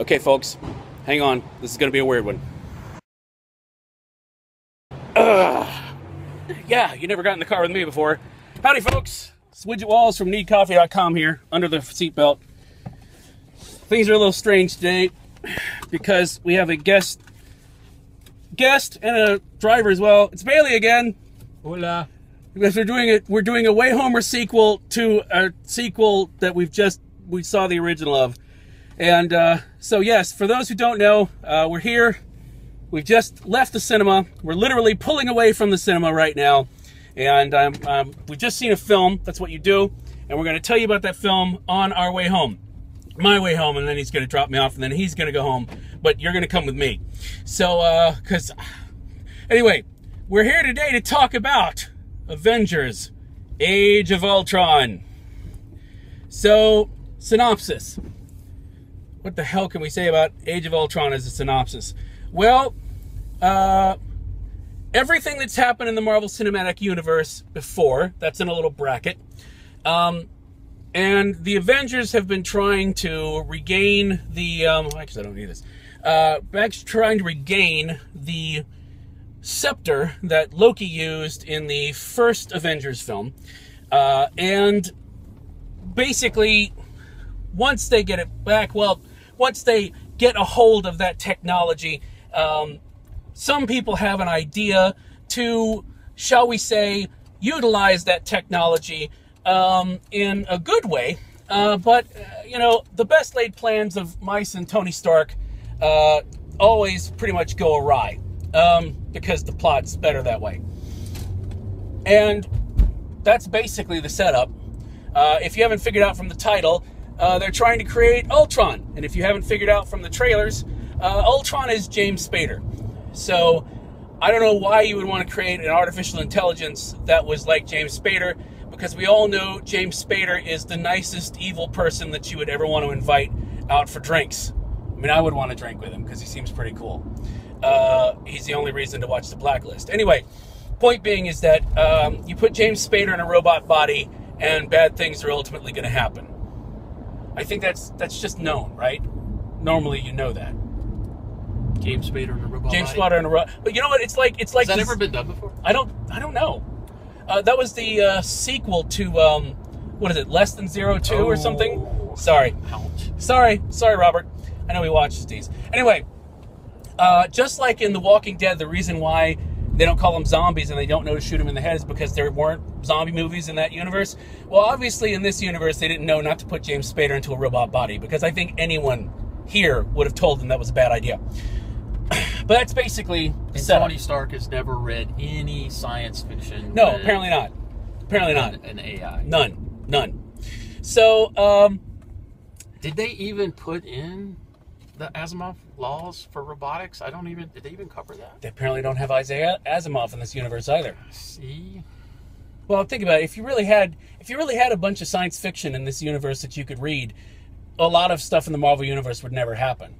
Okay, folks, hang on. This is going to be a weird one. Yeah, you never got in the car with me before. Howdy, folks. It's Widget Walls from needcoffee.com here, under the seatbelt. Things are a little strange today because we have a guest and a driver as well. It's Bailey again. Hola. Because we're doing a Wayhomer sequel to a sequel that we saw the original of. And so yes, for those who don't know, we're here. We've just left the cinema. We're literally pulling away from the cinema right now. And we've just seen a film. That's what you do. And we're going to tell you about that film on our way home. My way home, and then he's going to drop me off, and then he's going to go home. But you're going to come with me. So, anyway, we're here today to talk about Avengers, Age of Ultron. So, synopsis. What the hell can we say about Age of Ultron as a synopsis? Well, everything that's happened in the Marvel Cinematic Universe before, that's in a little bracket, and the Avengers have been trying to regain the, actually I don't need this, trying to regain the scepter that Loki used in the first Avengers film, and basically, once they get it back, well, once they get a hold of that technology, some people have an idea to, shall we say, utilize that technology in a good way. But you know, the best laid plans of mice and Tony Stark always pretty much go awry because the plot's better that way. And that's basically the setup. If you haven't figured out from the title, they're trying to create Ultron. And if you haven't figured out from the trailers, Ultron is James Spader. So, I don't know why you would want to create an artificial intelligence that was like James Spader, because we all know James Spader is the nicest evil person that you would ever want to invite out for drinks. I mean, I would want to drink with him because he seems pretty cool. He's the only reason to watch The Blacklist. Anyway, point being is that you put James Spader in a robot body and bad things are ultimately going to happen. I think that's just known, right? Normally you know that. James Spader in a robot. James Spader in a robot. But you know what? It's like Has that ever been done before? I don't know. That was the sequel to what is it? Less Than Zero 2 or something? Sorry. Ouch. Sorry, Robert. I know he watches these. Anyway, just like in The Walking Dead, the reason why they don't call them zombies and they don't know to shoot them in the head is because there weren't zombie movies in that universe. Well, obviously in this universe, they didn't know not to put James Spader into a robot body, because I think anyone here would have told them that was a bad idea. But that's basically and Tony Stark has never read any science fiction. No, apparently not. Apparently not. An AI. None. So, did they even put in the Asimov laws for robotics? Did they even cover that? They apparently don't have Isaiah Asimov in this universe either. See? Well, think about it. If you really had a bunch of science fiction in this universe that you could read, a lot of stuff in the Marvel universe would never happen.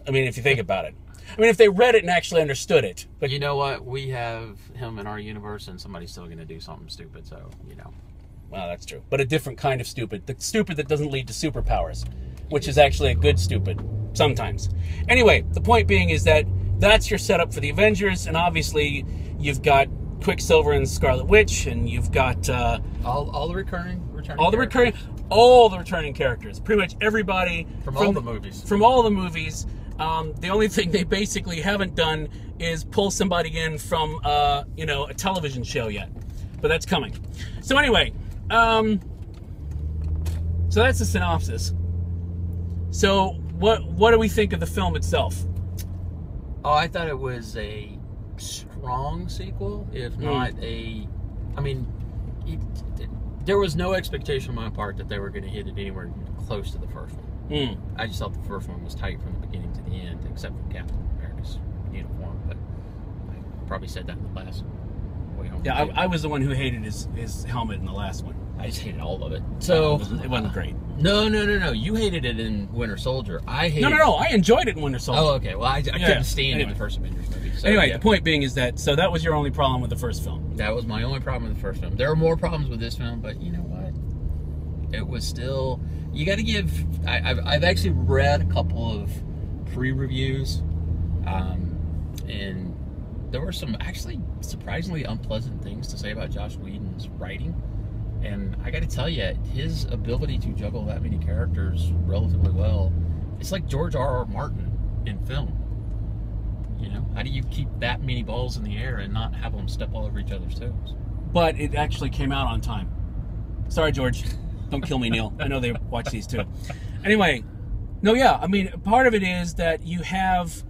I mean, if you think about it. I mean, if they read it and actually understood it. But you know what? We have him in our universe, and somebody's still going to do something stupid, so, you know. Well, that's true. But a different kind of stupid. The stupid that doesn't lead to superpowers, which is actually a good stupid sometimes. Anyway, the point being is that that's your setup for the Avengers, and obviously you've got Quicksilver and Scarlet Witch, and you've got all the returning characters. Pretty much everybody from all the movies. From all the movies. The only thing they basically haven't done is pull somebody in from a television show yet, but that's coming. So anyway, so that's the synopsis. So what do we think of the film itself? Oh, I thought it was a strong sequel, if not a. I mean, there was no expectation on my part that they were going to hit it anywhere close to the first one. I just thought the first one was tight from the beginning to the end, except for Captain America's uniform. But I probably said that in the last Wayhomer. Yeah, I was the one who hated his helmet in the last one. I just hated all of it. So it wasn't great. No. You hated it in Winter Soldier. I hated. No. I enjoyed it in Winter Soldier. Oh, okay. Well, I couldn't stand it in the first Avengers movie. So, anyway, the point being is that that was your only problem with the first film. That was my only problem with the first film. There are more problems with this film, but you know what? It was still. you got to give. I've actually read a couple of pre-reviews, and there were some actually surprisingly unpleasant things to say about Joss Whedon's writing. And I got to tell you, his ability to juggle that many characters relatively well, it's like George R.R. Martin in film. You know, how do you keep that many balls in the air and not have them step all over each other's toes? But it actually came out on time. Sorry, George. Don't kill me, Neil. I know they watch these too. Anyway, no, yeah. I mean, part of it is that you have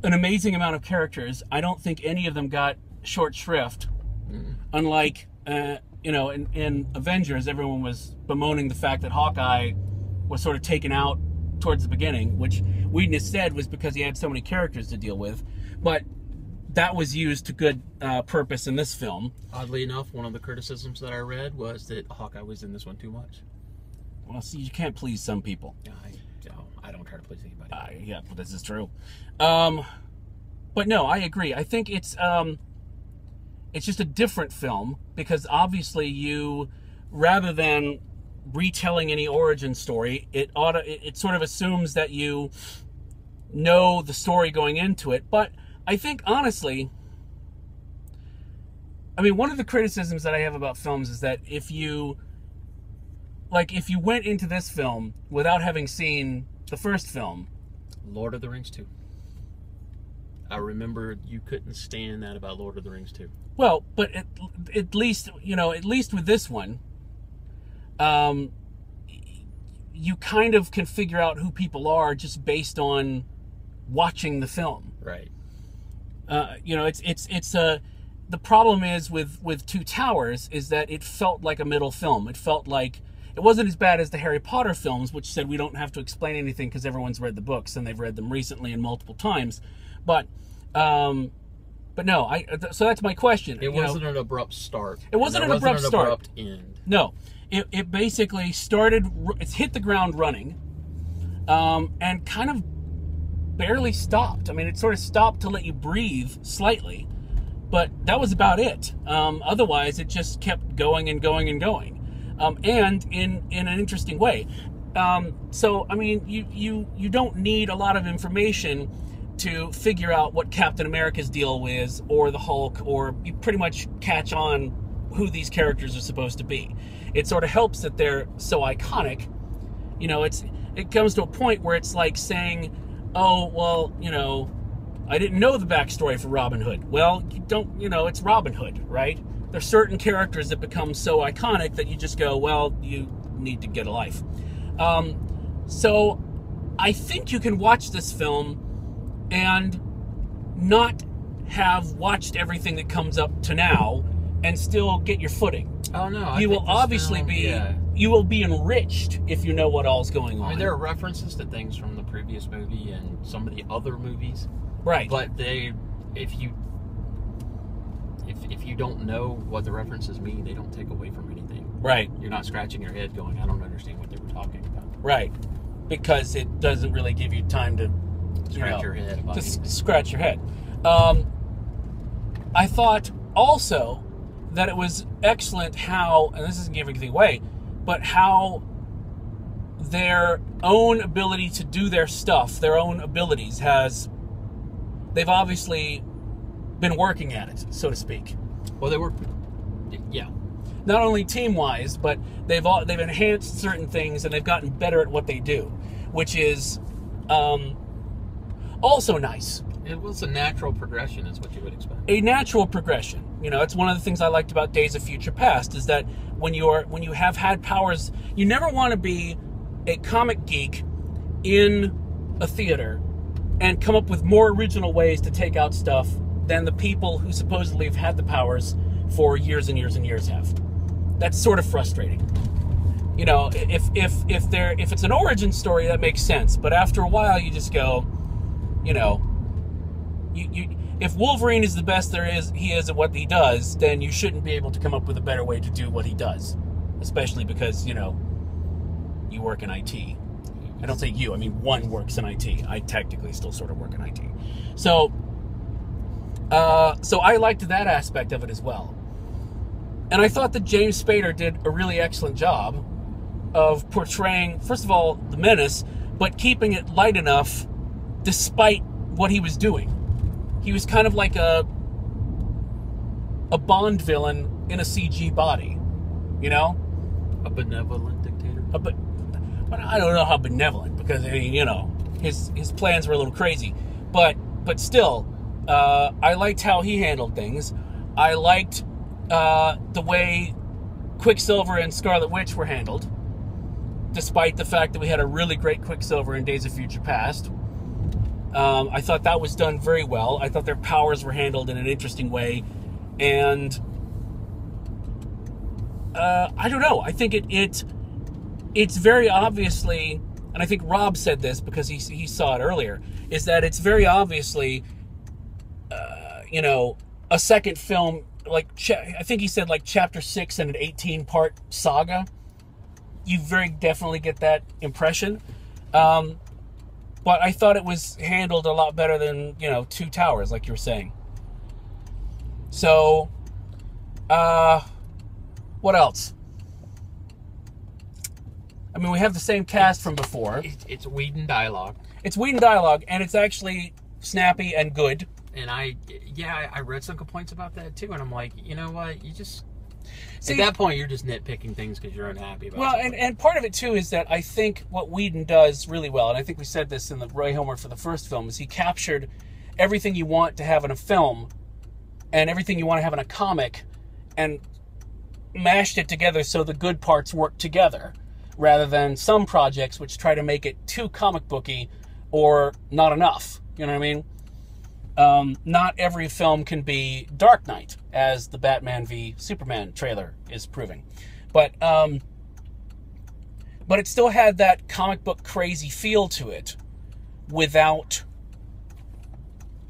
an amazing amount of characters. I don't think any of them got short shrift. Unlike, you know, in Avengers, everyone was bemoaning the fact that Hawkeye was sort of taken out towards the beginning, which Whedon has said was because he had so many characters to deal with. But that was used to good purpose in this film. Oddly enough, one of the criticisms that I read was that Hawkeye was in this one too much. Well, see, you can't please some people. I don't try to please anybody. Yeah, well, this is true. But no, I agree. I think it's just a different film because obviously you, rather than retelling any origin story, it sort of assumes that you know the story going into it. But I think honestly, I mean, one of the criticisms that I have about films is that if you went into this film without having seen the first film, Lord of the Rings 2. I remember you couldn't stand that about Lord of the Rings 2. Well, but at least, you know, at least with this one, you kind of can figure out who people are just based on watching the film. Right. You know, the problem is with Two Towers is that it felt like a middle film. It felt like it wasn't as bad as the Harry Potter films, which said we don't have to explain anything because everyone's read the books and they've read them recently and multiple times. But no, so that's my question. It wasn't an abrupt start. It wasn't an abrupt start. Abrupt end. No, it basically started. It's hit the ground running, and kind of barely stopped. I mean, it sort of stopped to let you breathe slightly, but that was about it. Otherwise, it just kept going and going and going, and in an interesting way. So, I mean, you don't need a lot of information to figure out what Captain America's deal is, or the Hulk, or you pretty much catch on who these characters are supposed to be. It sort of helps that they're so iconic. You know, it comes to a point where it's like saying, oh, well, you know, I didn't know the backstory for Robin Hood. Well, you know, it's Robin Hood, right? There's certain characters that become so iconic that you just go, well, you need to get a life. So I think you can watch this film and not have watched everything that comes up to now and still get your footing. Oh, no. You will obviously you will be enriched if you know what all's going on. I mean, there are references to things from the previous movie and some of the other movies. Right. But if you don't know what the references mean, they don't take away from anything. Right. You're not scratching your head going, I don't understand what they were talking about. Right. Because it doesn't really give you time to scratch your head about anything. Scratch your head. I thought also that it was excellent how, and this isn't giving anything away, but how their own ability to do their stuff, their own abilities, they've obviously been working at it, so to speak. Well, they were, yeah. Not only team-wise, but they've enhanced certain things and they've gotten better at what they do, which is also nice. It was a natural progression, is what you would expect. A natural progression. You know, it's one of the things I liked about Days of Future Past is that when you have had powers, you never want to be a comic geek in a theater and come up with more original ways to take out stuff than the people who supposedly have had the powers for years and years and years have. That's sort of frustrating. You know, if it's an origin story, that makes sense. But after a while, you just go, you know, if Wolverine is the best he is at what he does, then you shouldn't be able to come up with a better way to do what he does. Especially because, you know, you work in IT. I don't say you, I mean one works in IT. I technically still sort of work in IT. So I liked that aspect of it as well. And I thought that James Spader did a really excellent job of portraying, first of all, the menace, but keeping it light enough despite what he was doing. He was kind of like a Bond villain in a CG body, you know? A benevolent dictator? But I don't know how benevolent, because, I mean, you know, his plans were a little crazy. But still, I liked how he handled things. I liked the way Quicksilver and Scarlet Witch were handled, despite the fact that we had a really great Quicksilver in Days of Future Past. I thought that was done very well. I thought their powers were handled in an interesting way. And I don't know. I think it's very obviously, and I think Rob said this because he saw it earlier, is that it's very obviously, you know, a second film, like, I think he said like chapter 6 in an 18-part saga. You very definitely get that impression. But I thought it was handled a lot better than, you know, Two Towers, like you were saying. So, what else? I mean, we have the same cast from before. It's Whedon dialogue. It's Whedon dialogue, and it's actually snappy and good. And I read some complaints about that too, and I'm like, you know what? You just... See, at that point, you're just nitpicking things because you're unhappy about well, something. and part of it, too, is that I think what Whedon does really well, and I think we said this in the Wayhomer for the first film, is he captured everything you want to have in a film and everything you want to have in a comic and mashed it together so the good parts work together, rather than some projects which try to make it too comic booky or not enough. You know what I mean? Not every film can be Dark Knight, as the Batman v Superman trailer is proving. But it still had that comic book crazy feel to it without,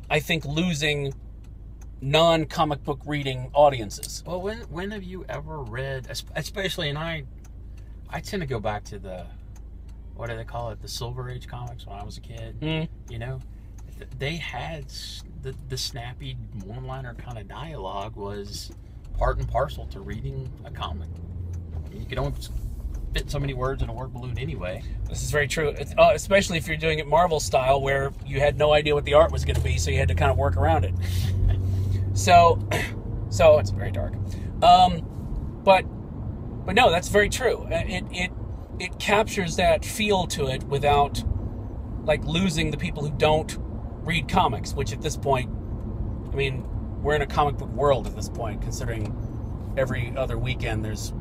I think, losing non-comic book reading audiences. Well, when have you ever read, especially, and I tend to go back to the, what do they call it, the Silver Age comics when I was a kid, you know? They had the snappy one-liner kind of dialogue was part and parcel to reading a comic. You could only fit so many words in a word balloon anyway. This is very true, especially if you're doing it Marvel style, where you had no idea what the art was going to be, so you had to kind of work around it. So it's very dark. But no, that's very true. It captures that feel to it without, like, losing the people who don't read comics, which at this point, I mean, we're in a comic book world at this point, considering every other weekend there's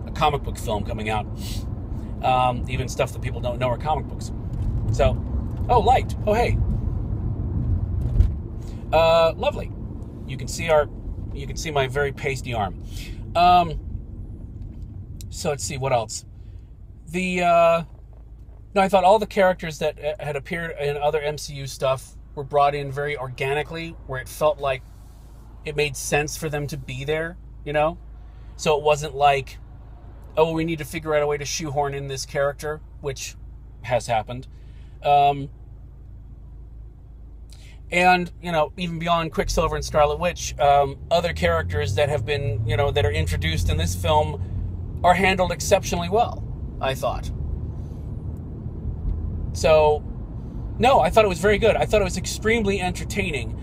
a comic book film coming out. Even stuff that people don't know are comic books. So, oh, light. Oh, hey. Lovely. You can see my very pasty arm. So let's see what else. No, I thought all the characters that had appeared in other MCU stuff were brought in very organically, where it felt like it made sense for them to be there, you know? So it wasn't like, oh, we need to figure out a way to shoehorn in this character, which has happened. And, you know, even beyond Quicksilver and Scarlet Witch, other characters that have been, you know, that are introduced in this film are handled exceptionally well, I thought. So, no, I thought it was very good. I thought it was extremely entertaining.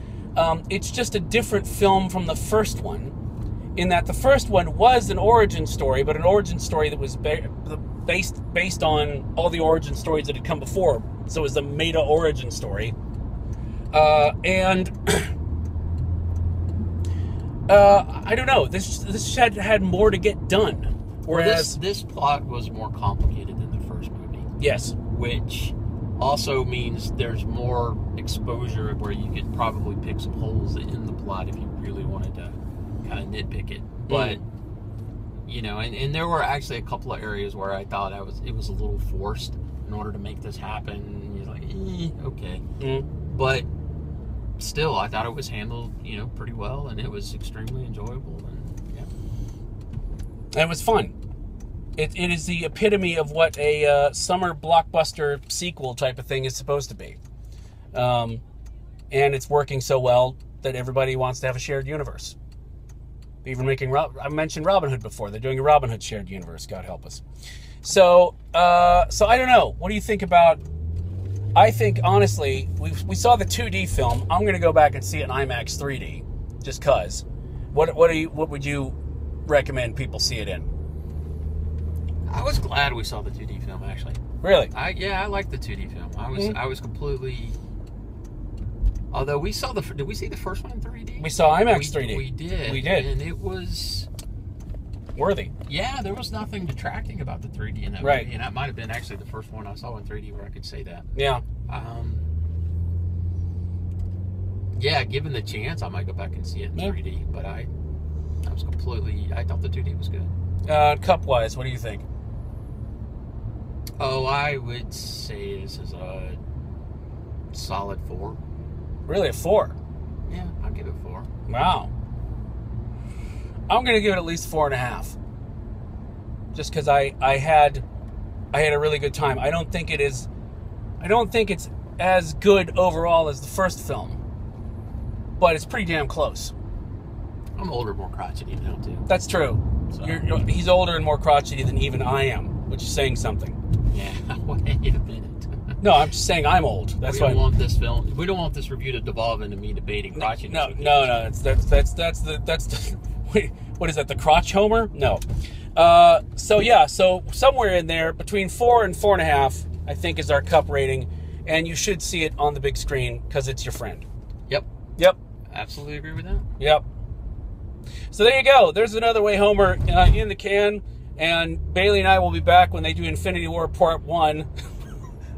It's just a different film from the first one, in that the first one was an origin story, but an origin story that was based on all the origin stories that had come before. So it was a meta origin story. And I don't know. This had more to get done. Whereas this plot was more complicated than the first movie. Yes. Which also means there's more exposure where you could probably pick some holes in the plot if you really wanted to kind of nitpick it. But, you know, and there were actually a couple of areas where I thought it was a little forced in order to make this happen. You're like, okay. But still, I thought it was handled, you know, pretty well, and it was extremely enjoyable. And it was fun. It is the epitome of what a summer blockbuster sequel type of thing is supposed to be. And it's working so well that everybody wants to have a shared universe. Even making, I mentioned Robin Hood before. They're doing a Robin Hood shared universe, God help us. So so I don't know. What do you think about? I think honestly, we saw the 2D film. I'm going to go back and see it in IMAX 3D, just cause. What would you recommend people see it in? I was glad we saw the 2D film, actually. Really? I liked the 2D film. I was completely. Although we saw did we see the first one in 3D? We saw IMAX 3D. We did. We did, and it was worthy. Yeah, there was nothing detracting about the 3D in that right. movie, and that might have been actually the first one I saw in 3D where I could say that. Yeah. Yeah, given the chance, I might go back and see it in 3D. But I thought the 2D was good. Cup-wise, what do you think? Oh, I would say this is a solid 4. Really, a 4? Yeah, I'll give it 4. Wow. I'm going to give it at least 4.5. Just because I had a really good time. I don't think it's as good overall as the first film, but it's pretty damn close. I'm older, more crotchety now too. That's true. So. He's older and more crotchety than even I am, which is saying something. Yeah, wait a minute. No, I'm just saying I'm old. That's why. We don't want this review to devolve into me debating crotchiness. No. That's the wait, what is that? The crotch homer? No. So somewhere in there between 4 and 4.5, I think is our cup rating, and you should see it on the big screen because it's your friend. Yep. Absolutely agree with that. Yep. So there you go. There's another Wayhomer in the can, and Bailey and I will be back when they do Infinity War Part 1.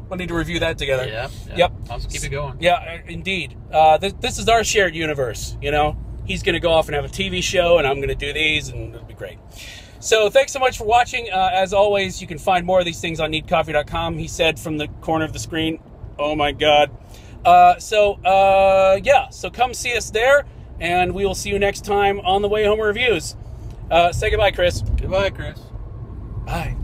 We'll need to review that together. Yeah. Yep. I'll just keep it going. Yeah, indeed. This is our shared universe, you know. He's going to go off and have a TV show, and I'm going to do these, and it'll be great. So thanks so much for watching. As always, you can find more of these things on needcoffee.com, he said from the corner of the screen. Oh, my God. So come see us there, and we will see you next time on the Wayhomer Reviews. Say goodbye, Chris. Goodbye, Chris. Bye.